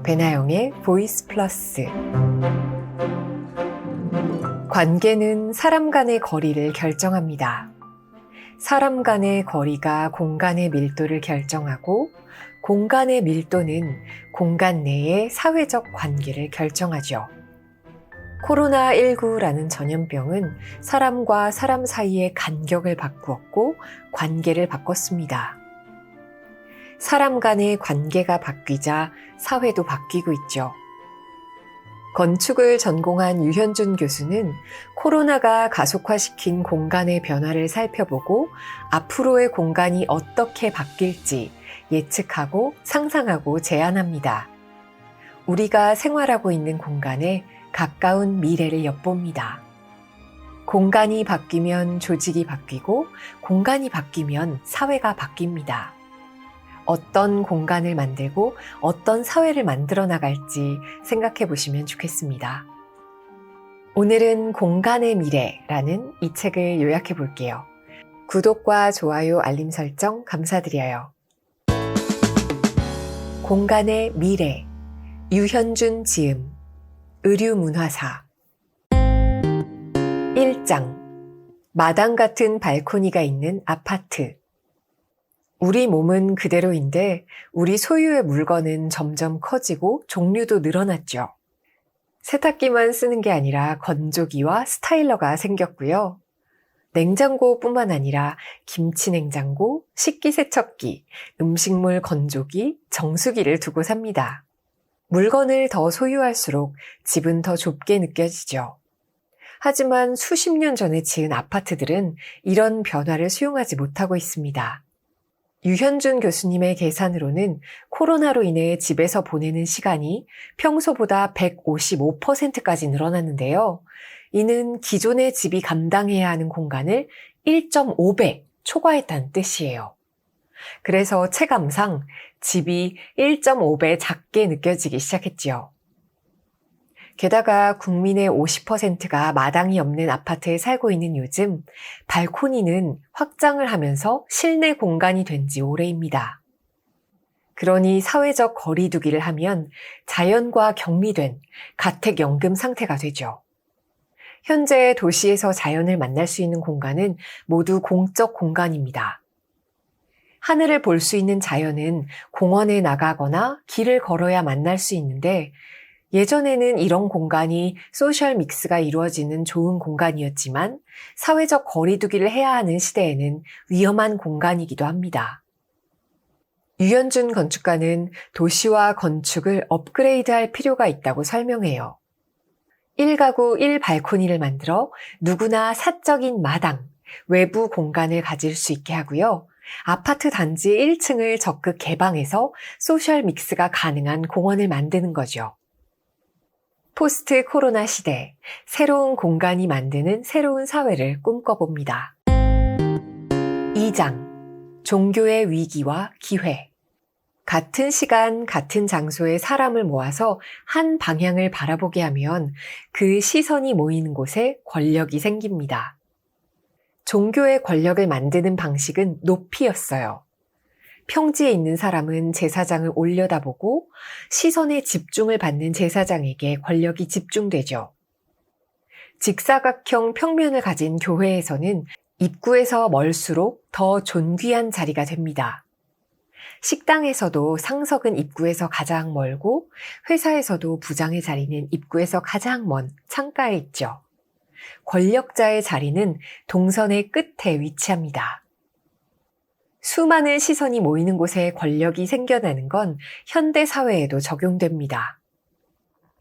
배나영의 보이스 플러스. 관계는 사람 간의 거리를 결정합니다. 사람 간의 거리가 공간의 밀도를 결정하고 공간의 밀도는 공간 내의 사회적 관계를 결정하죠. 코로나19라는 전염병은 사람과 사람 사이의 간격을 바꾸었고 관계를 바꿨습니다. 사람 간의 관계가 바뀌자 사회도 바뀌고 있죠. 건축을 전공한 유현준 교수는 코로나가 가속화시킨 공간의 변화를 살펴보고 앞으로의 공간이 어떻게 바뀔지 예측하고 상상하고 제안합니다. 우리가 생활하고 있는 공간에 가까운 미래를 엿봅니다. 공간이 바뀌면 조직이 바뀌고 공간이 바뀌면 사회가 바뀝니다. 어떤 공간을 만들고 어떤 사회를 만들어 나갈지 생각해 보시면 좋겠습니다. 오늘은 공간의 미래라는 이 책을 요약해 볼게요. 구독과 좋아요, 알림 설정 감사드려요. 공간의 미래, 유현준 지음, 의류문화사. 1장, 마당 같은 발코니가 있는 아파트. 우리 몸은 그대로인데 우리 소유의 물건은 점점 커지고 종류도 늘어났죠. 세탁기만 쓰는 게 아니라 건조기와 스타일러가 생겼고요. 냉장고뿐만 아니라 김치냉장고, 식기세척기, 음식물 건조기, 정수기를 두고 삽니다. 물건을 더 소유할수록 집은 더 좁게 느껴지죠. 하지만 수십 년 전에 지은 아파트들은 이런 변화를 수용하지 못하고 있습니다. 유현준 교수님의 계산으로는 코로나로 인해 집에서 보내는 시간이 평소보다 155%까지 늘어났는데요. 이는 기존의 집이 감당해야 하는 공간을 1.5배 초과했다는 뜻이에요. 그래서 체감상 집이 1.5배 작게 느껴지기 시작했지요. 게다가 국민의 50%가 마당이 없는 아파트에 살고 있는 요즘 발코니는 확장을 하면서 실내 공간이 된 지 오래입니다. 그러니 사회적 거리두기를 하면 자연과 격리된 가택연금 상태가 되죠. 현재 도시에서 자연을 만날 수 있는 공간은 모두 공적 공간입니다. 하늘을 볼 수 있는 자연은 공원에 나가거나 길을 걸어야 만날 수 있는데 예전에는 이런 공간이 소셜 믹스가 이루어지는 좋은 공간이었지만 사회적 거리두기를 해야 하는 시대에는 위험한 공간이기도 합니다. 유현준 건축가는 도시와 건축을 업그레이드할 필요가 있다고 설명해요. 1가구 1발코니를 만들어 누구나 사적인 마당, 외부 공간을 가질 수 있게 하고요. 아파트 단지 1층을 적극 개방해서 소셜 믹스가 가능한 공원을 만드는 거죠. 포스트 코로나 시대, 새로운 공간이 만드는 새로운 사회를 꿈꿔봅니다. 2장, 종교의 위기와 기회. 같은 시간, 같은 장소에 사람을 모아서 한 방향을 바라보게 하면 그 시선이 모이는 곳에 권력이 생깁니다. 종교의 권력을 만드는 방식은 높이였어요. 평지에 있는 사람은 제사장을 올려다보고 시선의 집중을 받는 제사장에게 권력이 집중되죠. 직사각형 평면을 가진 교회에서는 입구에서 멀수록 더 존귀한 자리가 됩니다. 식당에서도 상석은 입구에서 가장 멀고 회사에서도 부장의 자리는 입구에서 가장 먼 창가에 있죠. 권력자의 자리는 동선의 끝에 위치합니다. 수많은 시선이 모이는 곳에 권력이 생겨나는 건 현대 사회에도 적용됩니다.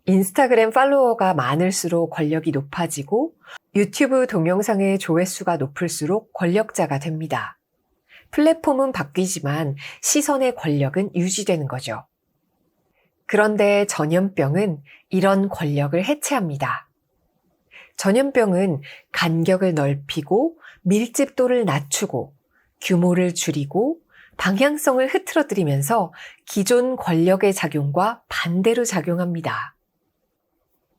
인스타그램 팔로워가 많을수록 권력이 높아지고 유튜브 동영상의 조회수가 높을수록 권력자가 됩니다. 플랫폼은 바뀌지만 시선의 권력은 유지되는 거죠. 그런데 전염병은 이런 권력을 해체합니다. 전염병은 간격을 넓히고 밀집도를 낮추고 규모를 줄이고 방향성을 흐트러뜨리면서 기존 권력의 작용과 반대로 작용합니다.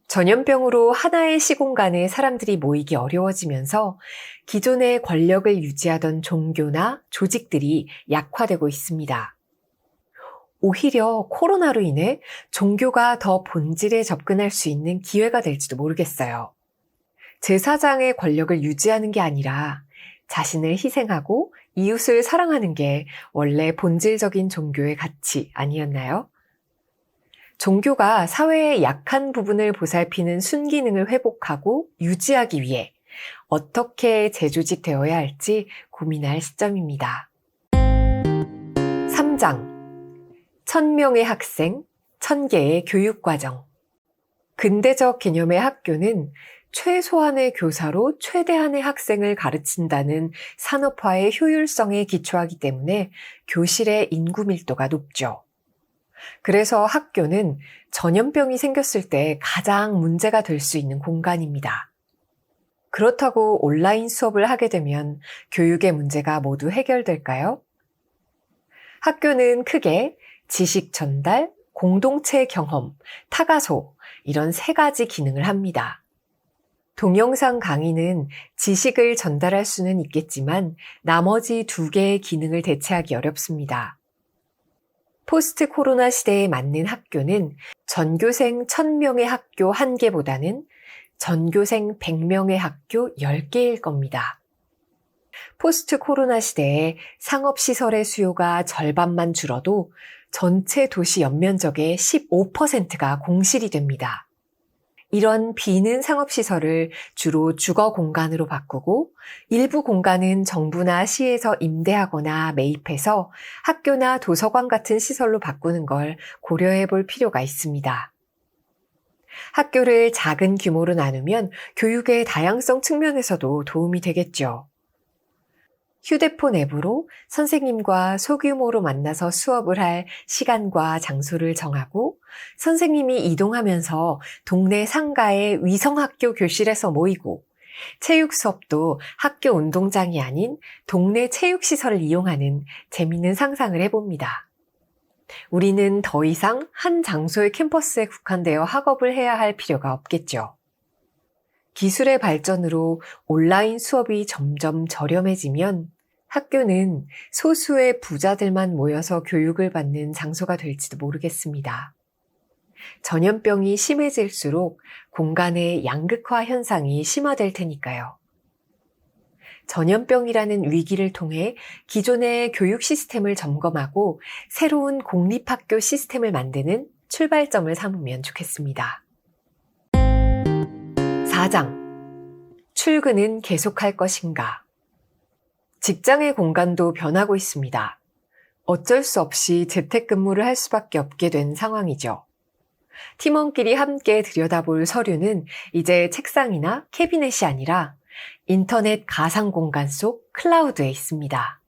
전염병으로 하나의 시공간에 사람들이 모이기 어려워지면서 기존의 권력을 유지하던 종교나 조직들이 약화되고 있습니다. 오히려 코로나로 인해 종교가 더 본질에 접근할 수 있는 기회가 될지도 모르겠어요. 제사장의 권력을 유지하는 게 아니라 자신을 희생하고 이웃을 사랑하는 게 원래 본질적인 종교의 가치 아니었나요? 종교가 사회의 약한 부분을 보살피는 순기능을 회복하고 유지하기 위해 어떻게 재조직되어야 할지 고민할 시점입니다. 3장 1000명의 학생, 1000개의 교육과정. 근대적 개념의 학교는 최소한의 교사로 최대한의 학생을 가르친다는 산업화의 효율성에 기초하기 때문에 교실의 인구 밀도가 높죠. 그래서 학교는 전염병이 생겼을 때 가장 문제가 될 수 있는 공간입니다. 그렇다고 온라인 수업을 하게 되면 교육의 문제가 모두 해결될까요? 학교는 크게 지식 전달, 공동체 경험, 타가소 이런 3가지 기능을 합니다. 동영상 강의는 지식을 전달할 수는 있겠지만 나머지 2개의 기능을 대체하기 어렵습니다. 포스트 코로나 시대에 맞는 학교는 전교생 1000명의 학교 1개보다는 전교생 100명의 학교 10개일 겁니다. 포스트 코로나 시대에 상업시설의 수요가 절반만 줄어도 전체 도시 연면적의 15%가 공실이 됩니다. 이런 비는 상업시설을 주로 주거 공간으로 바꾸고 일부 공간은 정부나 시에서 임대하거나 매입해서 학교나 도서관 같은 시설로 바꾸는 걸 고려해 볼 필요가 있습니다. 학교를 작은 규모로 나누면 교육의 다양성 측면에서도 도움이 되겠죠. 휴대폰 앱으로 선생님과 소규모로 만나서 수업을 할 시간과 장소를 정하고 선생님이 이동하면서 동네 상가의 위성학교 교실에서 모이고 체육 수업도 학교 운동장이 아닌 동네 체육시설을 이용하는 재미있는 상상을 해봅니다. 우리는 더 이상 한 장소의 캠퍼스에 국한되어 학업을 해야 할 필요가 없겠죠. 기술의 발전으로 온라인 수업이 점점 저렴해지면 학교는 소수의 부자들만 모여서 교육을 받는 장소가 될지도 모르겠습니다. 전염병이 심해질수록 공간의 양극화 현상이 심화될 테니까요. 전염병이라는 위기를 통해 기존의 교육 시스템을 점검하고 새로운 공립학교 시스템을 만드는 출발점을 삼으면 좋겠습니다. 4장. 출근은 계속할 것인가? 직장의 공간도 변하고 있습니다. 어쩔 수 없이 재택근무를 할 수밖에 없게 된 상황이죠. 팀원끼리 함께 들여다볼 서류는 이제 책상이나 캐비넷이 아니라 인터넷 가상 공간 속 클라우드에 있습니다.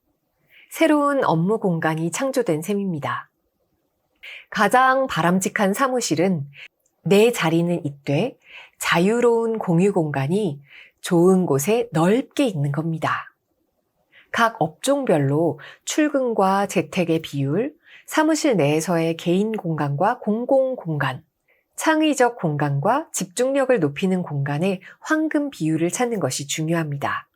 새로운 업무 공간이 창조된 셈입니다. 가장 바람직한 사무실은 내 자리는 있되 자유로운 공유 공간이 좋은 곳에 넓게 있는 겁니다. 각 업종별로 출근과 재택의 비율, 사무실 내에서의 개인 공간과 공공 공간, 창의적 공간과 집중력을 높이는 공간의 황금 비율을 찾는 것이 중요합니다.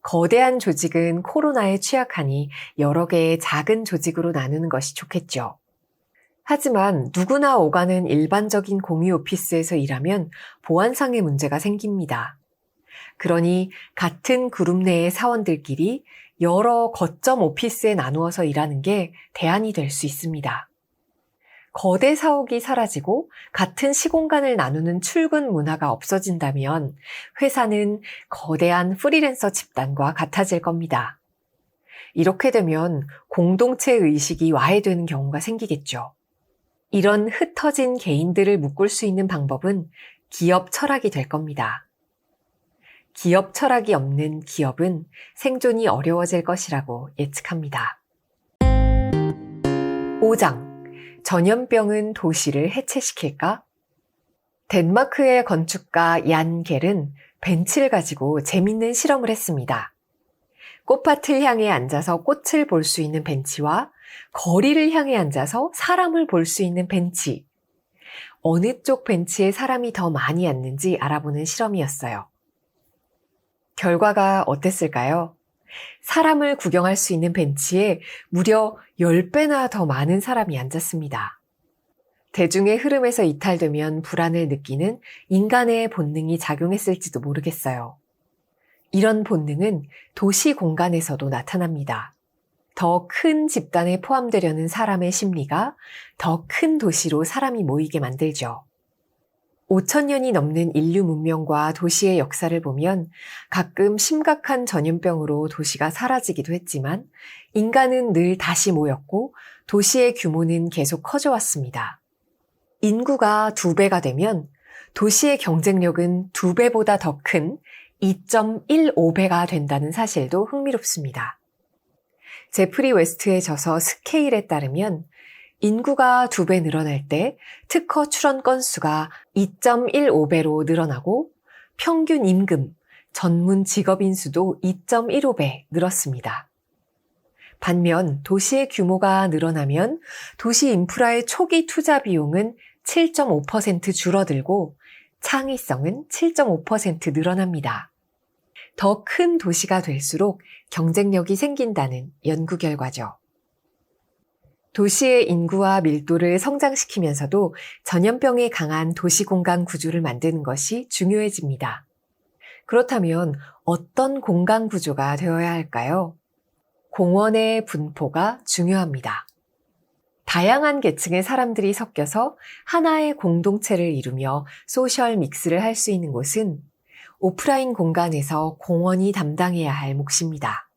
거대한 조직은 코로나에 취약하니 여러 개의 작은 조직으로 나누는 것이 좋겠죠. 하지만 누구나 오가는 일반적인 공유 오피스에서 일하면 보안상의 문제가 생깁니다. 그러니 같은 그룹 내의 사원들끼리 여러 거점 오피스에 나누어서 일하는 게 대안이 될 수 있습니다. 거대 사옥이 사라지고 같은 시공간을 나누는 출근 문화가 없어진다면 회사는 거대한 프리랜서 집단과 같아질 겁니다. 이렇게 되면 공동체 의식이 와해되는 경우가 생기겠죠. 이런 흩어진 개인들을 묶을 수 있는 방법은 기업 철학이 될 겁니다. 기업 철학이 없는 기업은 생존이 어려워질 것이라고 예측합니다. 5장. 전염병은 도시를 해체시킬까? 덴마크의 건축가 얀 겔은 벤치를 가지고 재밌는 실험을 했습니다. 꽃밭을 향해 앉아서 꽃을 볼 수 있는 벤치와 거리를 향해 앉아서 사람을 볼 수 있는 벤치. 어느 쪽 벤치에 사람이 더 많이 앉는지 알아보는 실험이었어요. 결과가 어땠을까요? 사람을 구경할 수 있는 벤치에 무려 10배나 더 많은 사람이 앉았습니다. 대중의 흐름에서 이탈되면 불안을 느끼는 인간의 본능이 작용했을지도 모르겠어요. 이런 본능은 도시 공간에서도 나타납니다. 더 큰 집단에 포함되려는 사람의 심리가 더 큰 도시로 사람이 모이게 만들죠. 5,000년이 넘는 인류 문명과 도시의 역사를 보면 가끔 심각한 전염병으로 도시가 사라지기도 했지만 인간은 늘 다시 모였고 도시의 규모는 계속 커져왔습니다. 인구가 2배가 되면 도시의 경쟁력은 2배보다 더 큰 2.15배가 된다는 사실도 흥미롭습니다. 제프리 웨스트의 저서 스케일에 따르면 인구가 2배 늘어날 때 특허 출원 건수가 2.15배로 늘어나고 평균 임금, 전문 직업인 수도 2.15배 늘었습니다. 반면 도시의 규모가 늘어나면 도시 인프라의 초기 투자 비용은 7.5% 줄어들고 창의성은 7.5% 늘어납니다. 더 큰 도시가 될수록 경쟁력이 생긴다는 연구 결과죠. 도시의 인구와 밀도를 성장시키면서도 전염병에 강한 도시공간 구조를 만드는 것이 중요해집니다. 그렇다면 어떤 공간 구조가 되어야 할까요? 공원의 분포가 중요합니다. 다양한 계층의 사람들이 섞여서 하나의 공동체를 이루며 소셜 믹스를 할 수 있는 곳은 오프라인 공간에서 공원이 담당해야 할 몫입니다.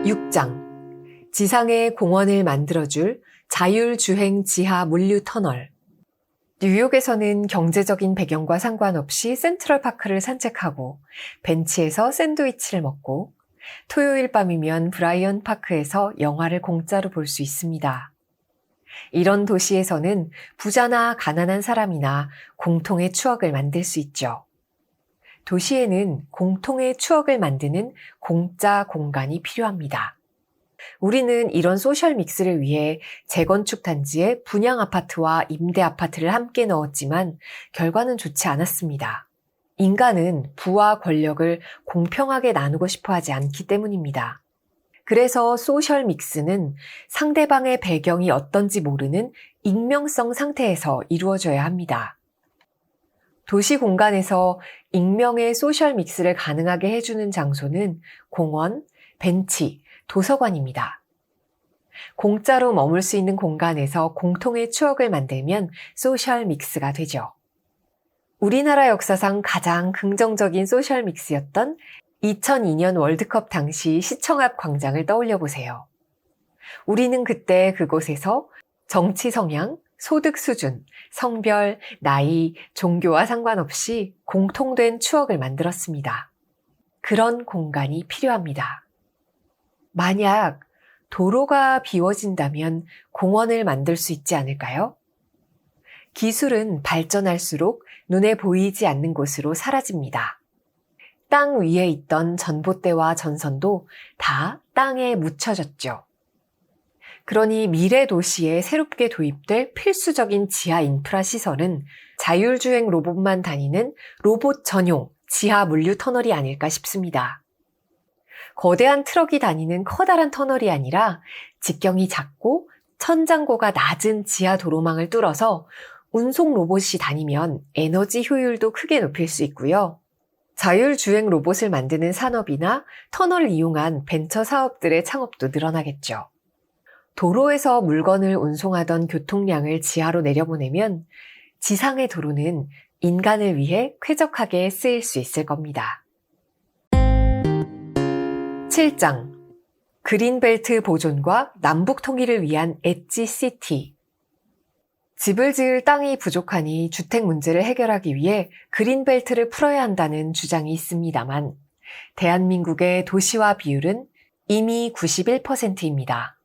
6장 지상에 공원을 만들어줄 자율주행 지하 물류 터널. 뉴욕에서는 경제적인 배경과 상관없이 센트럴파크를 산책하고 벤치에서 샌드위치를 먹고 토요일 밤이면 브라이언 파크에서 영화를 공짜로 볼 수 있습니다. 이런 도시에서는 부자나 가난한 사람이나 공통의 추억을 만들 수 있죠. 도시에는 공통의 추억을 만드는 공짜 공간이 필요합니다. 우리는 이런 소셜 믹스를 위해 재건축 단지에 분양 아파트와 임대 아파트를 함께 넣었지만 결과는 좋지 않았습니다. 인간은 부와 권력을 공평하게 나누고 싶어 하지 않기 때문입니다. 그래서 소셜 믹스는 상대방의 배경이 어떤지 모르는 익명성 상태에서 이루어져야 합니다. 도시 공간에서 익명의 소셜 믹스를 가능하게 해주는 장소는 공원, 벤치, 도서관입니다. 공짜로 머물 수 있는 공간에서 공통의 추억을 만들면 소셜 믹스가 되죠. 우리나라 역사상 가장 긍정적인 소셜 믹스였던 2002년 월드컵 당시 시청 앞 광장을 떠올려 보세요. 우리는 그때 그곳에서 정치 성향, 소득 수준, 성별, 나이, 종교와 상관없이 공통된 추억을 만들었습니다. 그런 공간이 필요합니다. 만약 도로가 비워진다면 공원을 만들 수 있지 않을까요? 기술은 발전할수록 눈에 보이지 않는 곳으로 사라집니다. 땅 위에 있던 전봇대와 전선도 다 땅에 묻혀졌죠. 그러니 미래 도시에 새롭게 도입될 필수적인 지하 인프라 시설은 자율주행 로봇만 다니는 로봇 전용 지하 물류 터널이 아닐까 싶습니다. 거대한 트럭이 다니는 커다란 터널이 아니라 직경이 작고 천장고가 낮은 지하 도로망을 뚫어서 운송 로봇이 다니면 에너지 효율도 크게 높일 수 있고요. 자율주행 로봇을 만드는 산업이나 터널을 이용한 벤처 사업들의 창업도 늘어나겠죠. 도로에서 물건을 운송하던 교통량을 지하로 내려보내면 지상의 도로는 인간을 위해 쾌적하게 쓰일 수 있을 겁니다. 7장 그린벨트 보존과 남북 통일을 위한 엣지시티. 집을 지을 땅이 부족하니 주택 문제를 해결하기 위해 그린벨트를 풀어야 한다는 주장이 있습니다만 대한민국의 도시화 비율은 이미 91%입니다.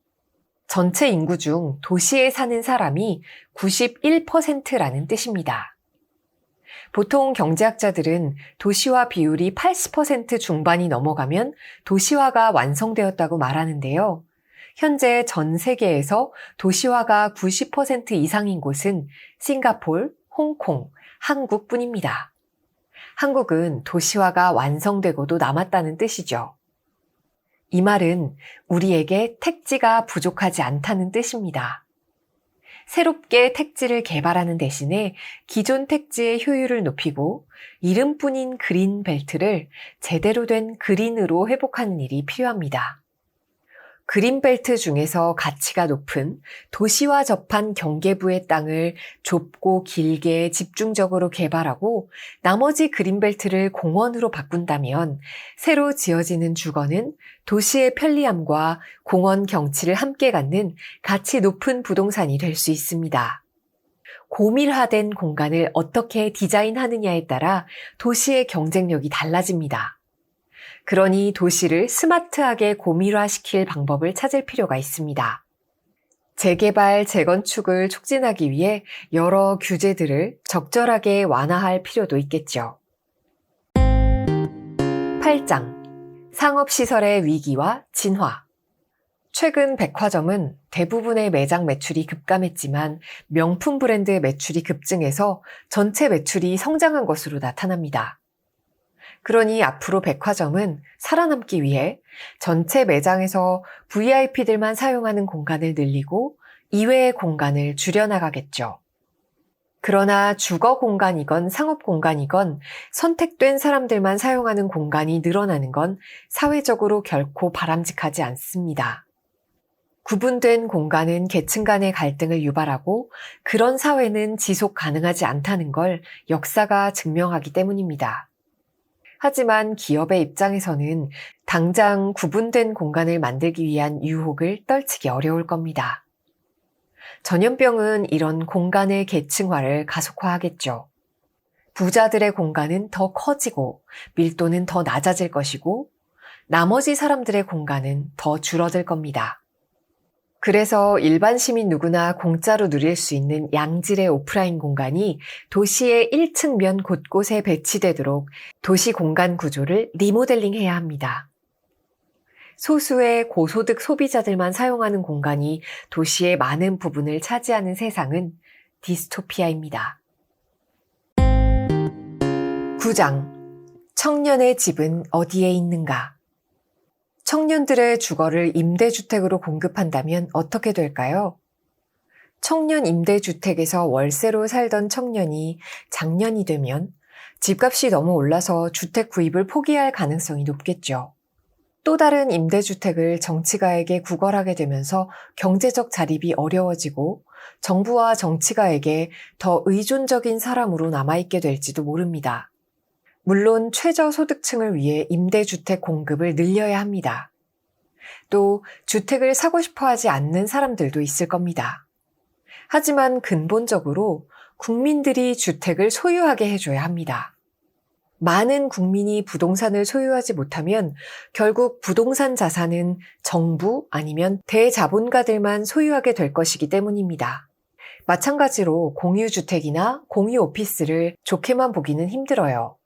전체 인구 중 도시에 사는 사람이 91%라는 뜻입니다. 보통 경제학자들은 도시화 비율이 80% 중반이 넘어가면 도시화가 완성되었다고 말하는데요. 현재 전 세계에서 도시화가 90% 이상인 곳은 싱가포르, 홍콩, 한국뿐입니다. 한국은 도시화가 완성되고도 남았다는 뜻이죠. 이 말은 우리에게 택지가 부족하지 않다는 뜻입니다. 새롭게 택지를 개발하는 대신에 기존 택지의 효율을 높이고 이름뿐인 그린 벨트를 제대로 된 그린으로 회복하는 일이 필요합니다. 그린벨트 중에서 가치가 높은 도시와 접한 경계부의 땅을 좁고 길게 집중적으로 개발하고 나머지 그린벨트를 공원으로 바꾼다면 새로 지어지는 주거는 도시의 편리함과 공원 경치를 함께 갖는 가치 높은 부동산이 될 수 있습니다. 고밀화된 공간을 어떻게 디자인하느냐에 따라 도시의 경쟁력이 달라집니다. 그러니 도시를 스마트하게 고밀화시킬 방법을 찾을 필요가 있습니다. 재개발, 재건축을 촉진하기 위해 여러 규제들을 적절하게 완화할 필요도 있겠죠. 8장. 상업시설의 위기와 진화. 최근 백화점은 대부분의 매장 매출이 급감했지만 명품 브랜드의 매출이 급증해서 전체 매출이 성장한 것으로 나타납니다. 그러니 앞으로 백화점은 살아남기 위해 전체 매장에서 VIP들만 사용하는 공간을 늘리고 이외의 공간을 줄여나가겠죠. 그러나 주거 공간이건 상업 공간이건 선택된 사람들만 사용하는 공간이 늘어나는 건 사회적으로 결코 바람직하지 않습니다. 구분된 공간은 계층 간의 갈등을 유발하고 그런 사회는 지속 가능하지 않다는 걸 역사가 증명하기 때문입니다. 하지만 기업의 입장에서는 당장 구분된 공간을 만들기 위한 유혹을 떨치기 어려울 겁니다. 전염병은 이런 공간의 계층화를 가속화하겠죠. 부자들의 공간은 더 커지고 밀도는 더 낮아질 것이고 나머지 사람들의 공간은 더 줄어들 겁니다. 그래서 일반 시민 누구나 공짜로 누릴 수 있는 양질의 오프라인 공간이 도시의 1층면 곳곳에 배치되도록 도시 공간 구조를 리모델링해야 합니다. 소수의 고소득 소비자들만 사용하는 공간이 도시의 많은 부분을 차지하는 세상은 디스토피아입니다. 9장. 청년의 집은 어디에 있는가? 청년들의 주거를 임대주택으로 공급한다면 어떻게 될까요? 청년 임대주택에서 월세로 살던 청년이 장년이 되면 집값이 너무 올라서 주택 구입을 포기할 가능성이 높겠죠. 또 다른 임대주택을 정치가에게 구걸하게 되면서 경제적 자립이 어려워지고 정부와 정치가에게 더 의존적인 사람으로 남아있게 될지도 모릅니다. 물론 최저소득층을 위해 임대주택 공급을 늘려야 합니다. 또 주택을 사고 싶어 하지 않는 사람들도 있을 겁니다. 하지만 근본적으로 국민들이 주택을 소유하게 해줘야 합니다. 많은 국민이 부동산을 소유하지 못하면 결국 부동산 자산은 정부 아니면 대자본가들만 소유하게 될 것이기 때문입니다. 마찬가지로 공유주택이나 공유오피스를 좋게만 보기는 힘들어요.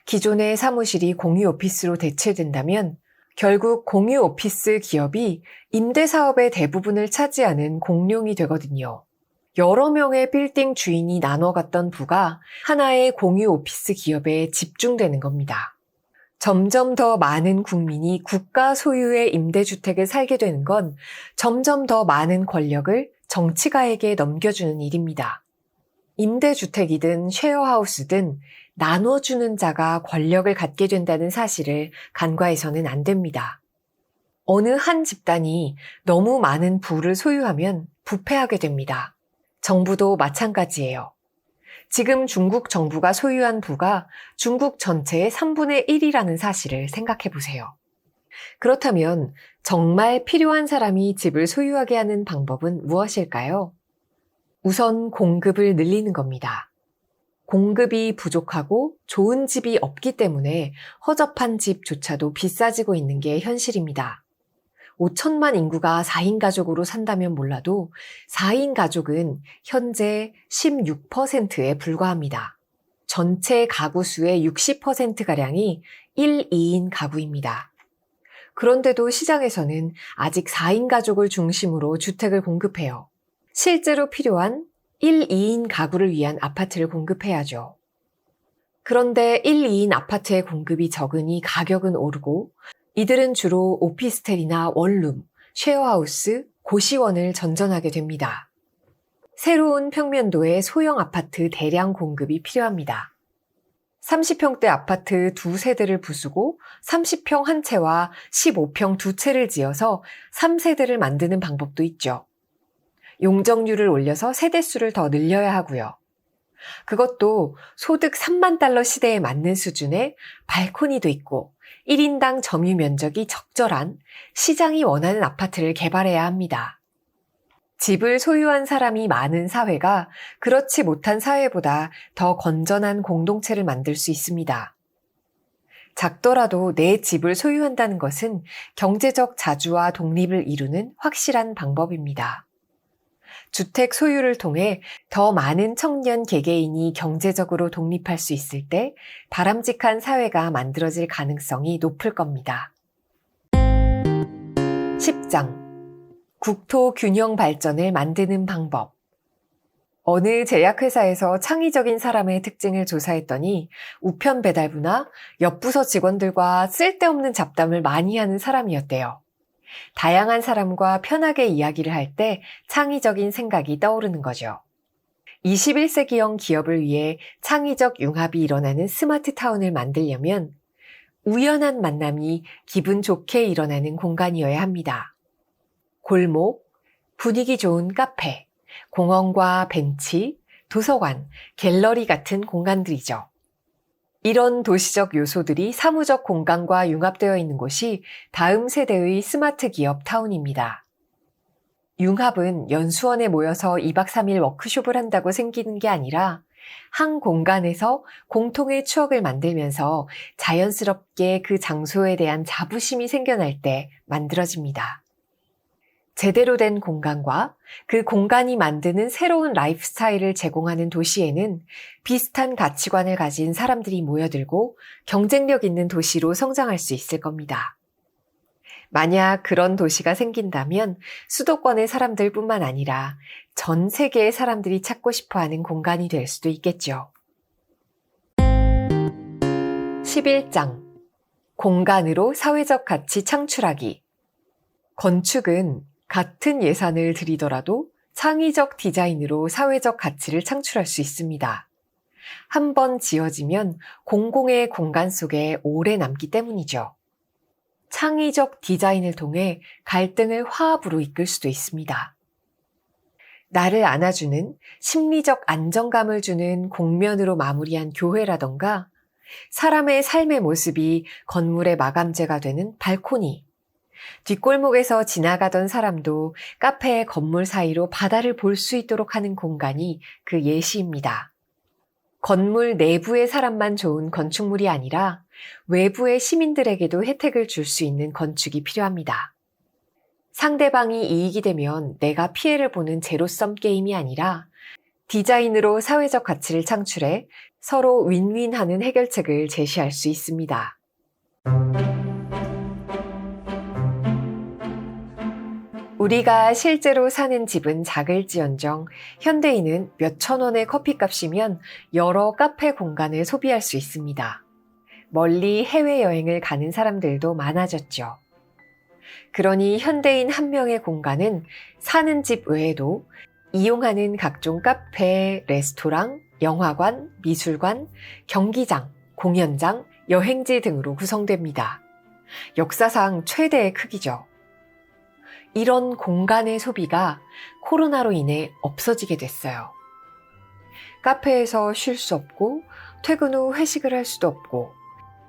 기존의 사무실이 공유 오피스로 대체된다면 결국 공유 오피스 기업이 임대사업의 대부분을 차지하는 공룡이 되거든요. 여러 명의 빌딩 주인이 나눠 갔던 부가 하나의 공유 오피스 기업에 집중되는 겁니다. 점점 더 많은 국민이 국가 소유의 임대주택에 살게 되는 건 점점 더 많은 권력을 정치가에게 넘겨주는 일입니다. 임대주택이든 쉐어하우스든 나눠주는 자가 권력을 갖게 된다는 사실을 간과해서는 안 됩니다. 어느 한 집단이 너무 많은 부를 소유하면 부패하게 됩니다. 정부도 마찬가지예요. 지금 중국 정부가 소유한 부가 중국 전체의 3분의 1이라는 사실을 생각해 보세요. 그렇다면 정말 필요한 사람이 집을 소유하게 하는 방법은 무엇일까요? 우선 공급을 늘리는 겁니다. 공급이 부족하고 좋은 집이 없기 때문에 허접한 집조차도 비싸지고 있는 게 현실입니다. 5천만 인구가 4인 가족으로 산다면 몰라도 4인 가족은 현재 16%에 불과합니다. 전체 가구 수의 60%가량이 1, 2인 가구입니다. 그런데도 시장에서는 아직 4인 가족을 중심으로 주택을 공급해요. 실제로 필요한 1, 2인 가구를 위한 아파트를 공급해야죠. 그런데 1, 2인 아파트의 공급이 적으니 가격은 오르고 이들은 주로 오피스텔이나 원룸, 쉐어하우스, 고시원을 전전하게 됩니다. 새로운 평면도의 소형 아파트 대량 공급이 필요합니다. 30평대 아파트 두 세대를 부수고 30평 한 채와 15평 두 채를 지어서 3세대를 만드는 방법도 있죠. 용적률을 올려서 세대수를 더 늘려야 하고요. 그것도 소득 3만 달러 시대에 맞는 수준의 발코니도 있고 1인당 점유 면적이 적절한 시장이 원하는 아파트를 개발해야 합니다. 집을 소유한 사람이 많은 사회가 그렇지 못한 사회보다 더 건전한 공동체를 만들 수 있습니다. 작더라도 내 집을 소유한다는 것은 경제적 자주와 독립을 이루는 확실한 방법입니다. 주택 소유를 통해 더 많은 청년 개개인이 경제적으로 독립할 수 있을 때 바람직한 사회가 만들어질 가능성이 높을 겁니다. 10장 국토 균형 발전을 만드는 방법. 어느 제약회사에서 창의적인 사람의 특징을 조사했더니 우편 배달부나 옆부서 직원들과 쓸데없는 잡담을 많이 하는 사람이었대요. 다양한 사람과 편하게 이야기를 할 때 창의적인 생각이 떠오르는 거죠. 21세기형 기업을 위해 창의적 융합이 일어나는 스마트타운을 만들려면 우연한 만남이 기분 좋게 일어나는 공간이어야 합니다. 골목, 분위기 좋은 카페, 공원과 벤치, 도서관, 갤러리 같은 공간들이죠. 이런 도시적 요소들이 사무적 공간과 융합되어 있는 곳이 다음 세대의 스마트 기업 타운입니다. 융합은 연수원에 모여서 2박 3일 워크숍을 한다고 생기는 게 아니라 한 공간에서 공통의 추억을 만들면서 자연스럽게 그 장소에 대한 자부심이 생겨날 때 만들어집니다. 제대로 된 공간과 그 공간이 만드는 새로운 라이프 스타일을 제공하는 도시에는 비슷한 가치관을 가진 사람들이 모여들고 경쟁력 있는 도시로 성장할 수 있을 겁니다. 만약 그런 도시가 생긴다면 수도권의 사람들뿐만 아니라 전 세계의 사람들이 찾고 싶어하는 공간이 될 수도 있겠죠. 11장 공간으로 사회적 가치 창출하기. 건축은 같은 예산을 들이더라도 창의적 디자인으로 사회적 가치를 창출할 수 있습니다. 한 번 지어지면 공공의 공간 속에 오래 남기 때문이죠. 창의적 디자인을 통해 갈등을 화합으로 이끌 수도 있습니다. 나를 안아주는 심리적 안정감을 주는 공면으로 마무리한 교회라던가 사람의 삶의 모습이 건물의 마감재가 되는 발코니, 뒷골목에서 지나가던 사람도 카페의 건물 사이로 바다를 볼 수 있도록 하는 공간이 그 예시입니다. 건물 내부의 사람만 좋은 건축물이 아니라 외부의 시민들에게도 혜택을 줄 수 있는 건축이 필요합니다. 상대방이 이익이 되면 내가 피해를 보는 제로섬 게임이 아니라 디자인으로 사회적 가치를 창출해 서로 윈윈하는 해결책을 제시할 수 있습니다. 우리가 실제로 사는 집은 작을지언정 현대인은 몇천 원의 커피값이면 여러 카페 공간을 소비할 수 있습니다. 멀리 해외여행을 가는 사람들도 많아졌죠. 그러니 현대인 한 명의 공간은 사는 집 외에도 이용하는 각종 카페, 레스토랑, 영화관, 미술관, 경기장, 공연장, 여행지 등으로 구성됩니다. 역사상 최대의 크기죠. 이런 공간의 소비가 코로나로 인해 없어지게 됐어요. 카페에서 쉴 수 없고 퇴근 후 회식을 할 수도 없고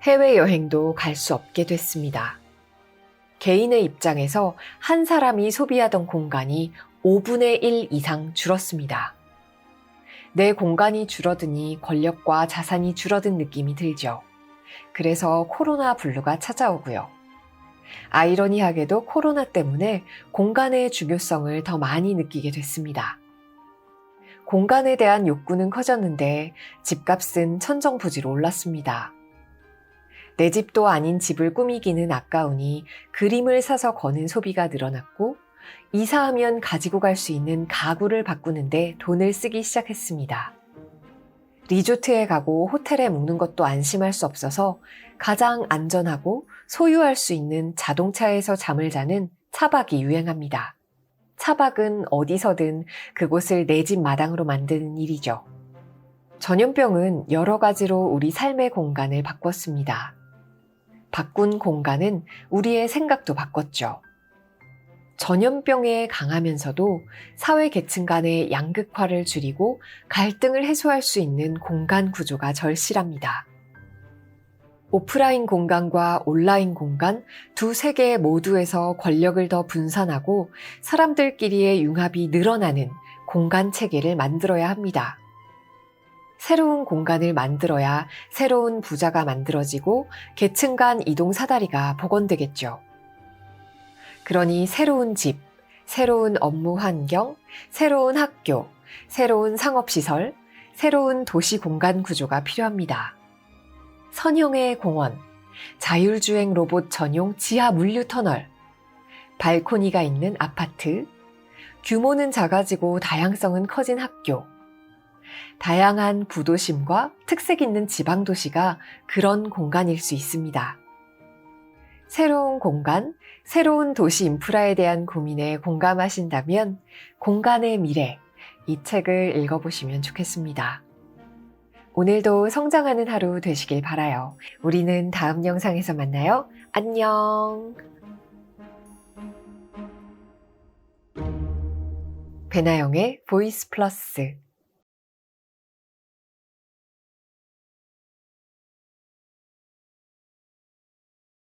해외여행도 갈 수 없게 됐습니다. 개인의 입장에서 한 사람이 소비하던 공간이 5분의 1 이상 줄었습니다. 내 공간이 줄어드니 권력과 자산이 줄어든 느낌이 들죠. 그래서 코로나 블루가 찾아오고요. 아이러니하게도 코로나 때문에 공간의 중요성을 더 많이 느끼게 됐습니다. 공간에 대한 욕구는 커졌는데 집값은 천정부지로 올랐습니다. 내 집도 아닌 집을 꾸미기는 아까우니 그림을 사서 거는 소비가 늘어났고 이사하면 가지고 갈 수 있는 가구를 바꾸는데 돈을 쓰기 시작했습니다. 리조트에 가고 호텔에 묵는 것도 안심할 수 없어서 가장 안전하고 소유할 수 있는 자동차에서 잠을 자는 차박이 유행합니다. 차박은 어디서든 그곳을 내 집 마당으로 만드는 일이죠. 전염병은 여러 가지로 우리 삶의 공간을 바꿨습니다. 바꾼 공간은 우리의 생각도 바꿨죠. 전염병에 강하면서도 사회 계층 간의 양극화를 줄이고 갈등을 해소할 수 있는 공간 구조가 절실합니다. 오프라인 공간과 온라인 공간 두 세계 모두에서 권력을 더 분산하고 사람들끼리의 융합이 늘어나는 공간 체계를 만들어야 합니다. 새로운 공간을 만들어야 새로운 부자가 만들어지고 계층 간 이동 사다리가 복원되겠죠. 그러니 새로운 집, 새로운 업무 환경, 새로운 학교, 새로운 상업시설, 새로운 도시 공간 구조가 필요합니다. 선형의 공원, 자율주행 로봇 전용 지하 물류터널, 발코니가 있는 아파트, 규모는 작아지고 다양성은 커진 학교, 다양한 구도심과 특색 있는 지방도시가 그런 공간일 수 있습니다. 새로운 공간, 새로운 도시 인프라에 대한 고민에 공감하신다면 공간의 미래, 이 책을 읽어보시면 좋겠습니다. 오늘도 성장하는 하루 되시길 바라요. 우리는 다음 영상에서 만나요. 안녕. 배나영의 보이스 플러스